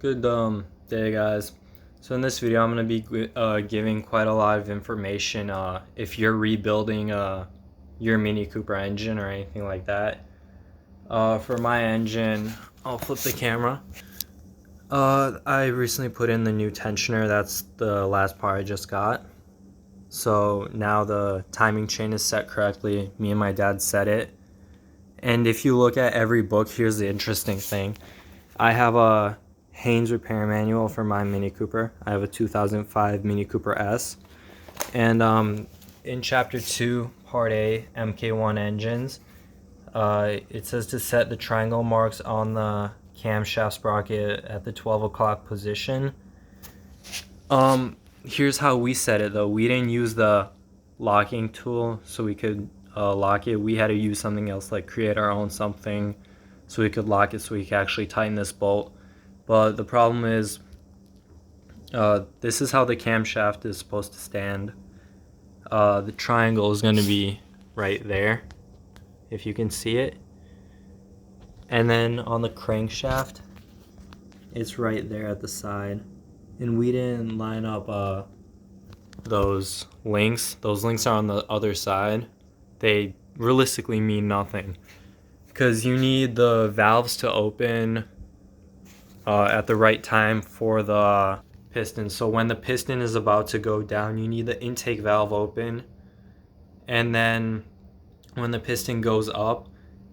Good day, guys. So in this video, I'm going to be giving quite a lot of information if you're rebuilding your Mini Cooper engine or anything like that. For my engine, I'll flip the camera. I recently put in the new tensioner. That's the last part I just got. So now the timing chain is set correctly. Me and my dad set it. And if you look at every book, here's the interesting thing. I have a Haynes repair manual for my Mini Cooper. I have a 2005 Mini Cooper S. And in Chapter 2, Part A, MK1 engines, it says to set the triangle marks on the camshaft sprocket at the 12 o'clock position. Here's how we set it though. We didn't use the locking tool so we could lock it. We had to use something else, like create our own something so we could lock it so we could actually tighten this bolt. But the problem is this is how the camshaft is supposed to stand. The triangle is going to be right there, if you can see it. And then on the crankshaft, it's right there at the side. And we didn't line up those links. Those links are on the other side. They realistically mean nothing, because you need the valves to open at the right time for the piston. So when the piston is about to go down, you need the intake valve open, and then when the piston goes up,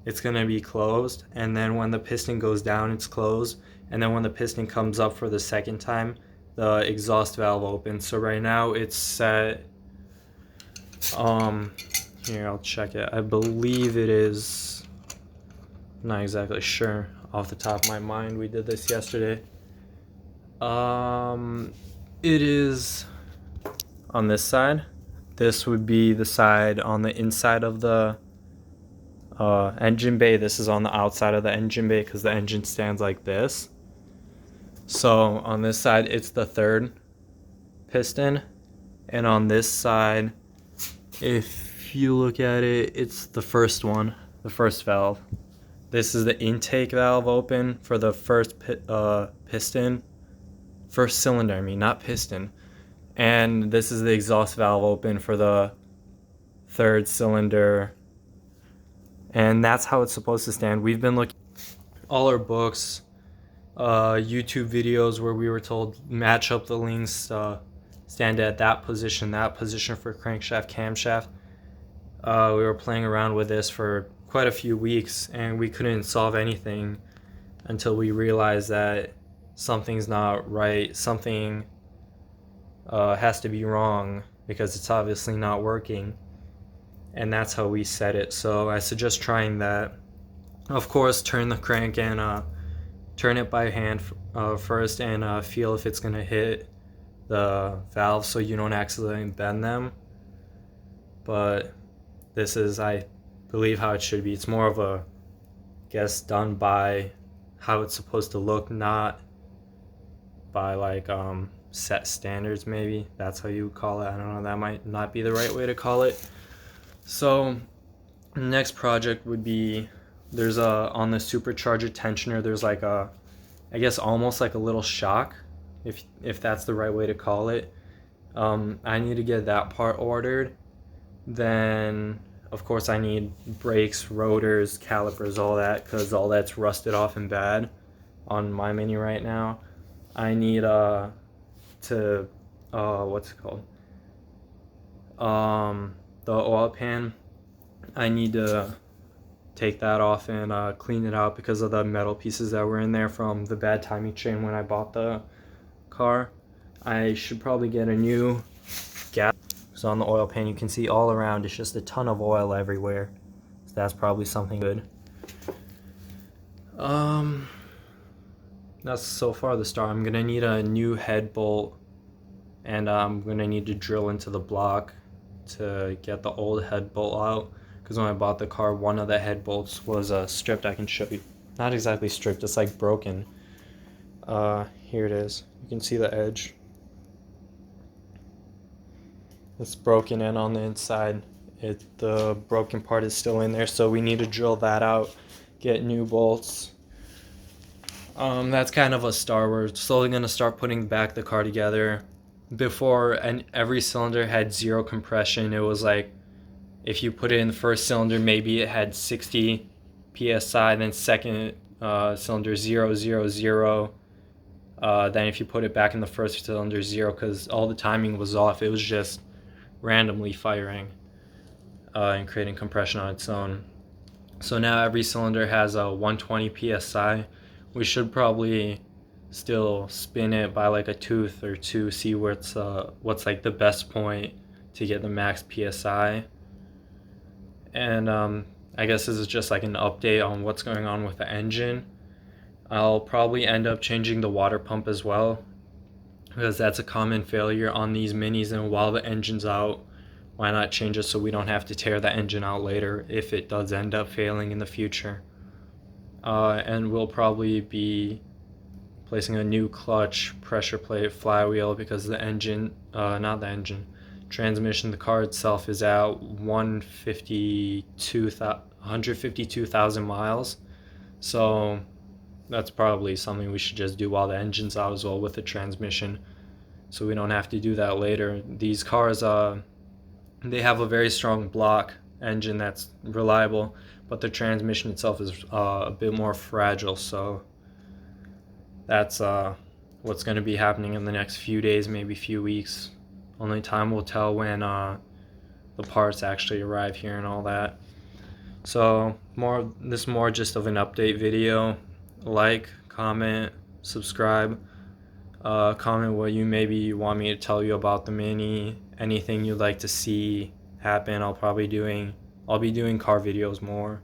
it's going to be closed, and then when the piston goes down, it's closed, and then when the piston comes up for the second time, the exhaust valve opens. So right now it's set, here, I'll check it. I believe it is, not exactly sure off the top of my mind. We did this yesterday. It is on this side. This would be the side on the inside of the engine bay. This is on the outside of the engine bay because the engine stands like this. So on this side, it's the third piston. And on this side, if you look at it, it's the first one, the first valve. This is the intake valve open for the first piston. First cylinder, I mean, not piston. And this is the exhaust valve open for the third cylinder. And that's how it's supposed to stand. We've been looking all our books, YouTube videos where we were told match up the links, stand at that position for crankshaft, camshaft. We were playing around with this for quite a few weeks, and we couldn't solve anything until we realized that something's not right. Something has to be wrong because it's obviously not working. And that's how we set it. So I suggest trying that. Of course, turn the crank and turn it by hand first, and feel if it's gonna hit the valve so you don't accidentally bend them. But this is, I believe, how it should be. It's more of a guess done by how it's supposed to look, not by like set standards. Maybe that's how you would call it. I don't know, that might not be the right way to call it. So the next project would be, there's on the supercharger tensioner, there's like a, I guess almost like a little shock, if that's the right way to call it. I need to get that part ordered. Then of course I need brakes, rotors, calipers, all that, because all that's rusted off and bad on my Mini right now. I need what's it called, the oil pan. I need to take that off and clean it out because of the metal pieces that were in there from the bad timing chain when I bought the car. I should probably get a new gas. So on the oil pan, you can see all around it's just a ton of oil everywhere. So that's probably something good. That's so far the start. I'm gonna need a new head bolt, and I'm gonna need to drill into the block to get the old head bolt out, because when I bought the car, one of the head bolts was stripped. I can show you. Not exactly stripped, it's like broken. Here it is. You can see the edge. It's broken in on the inside. The broken part is still in there, so we need to drill that out, get new bolts. That's kind of a start. We're slowly going to start putting back the car together. Before, and every cylinder had 0 compression. It was like if you put it in the first cylinder, maybe it had 60 psi, then second cylinder 0, 0, 0. Then if you put it back in the first cylinder, 0, because all the timing was off. It was just randomly firing and creating compression on its own. So now every cylinder has a 120 psi. We should probably still spin it by like a tooth or two, see where it's what's like the best point to get the max psi. And I guess this is just like an update on what's going on with the engine. I'll probably end up changing the water pump as well, because that's a common failure on these minis, and while the engine's out, why not change it so we don't have to tear the engine out later if it does end up failing in the future. And we'll probably be placing a new clutch, pressure plate, flywheel, because the engine, transmission, the car itself is at 152,000 miles. So that's probably something we should just do while the engine's out as well with the transmission, so we don't have to do that later. These cars, they have a very strong block engine that's reliable, but the transmission itself is a bit more fragile. So that's what's going to be happening in the next few days, maybe few weeks. Only time will tell when the parts actually arrive here and all that. So this is more just of an update video. Like, comment, subscribe, comment what you maybe want me to tell you about the Mini, anything you'd like to see happen. I'll be doing car videos more,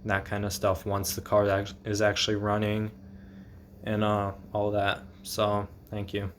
that kind of stuff, once the car is actually running and all that. So thank you.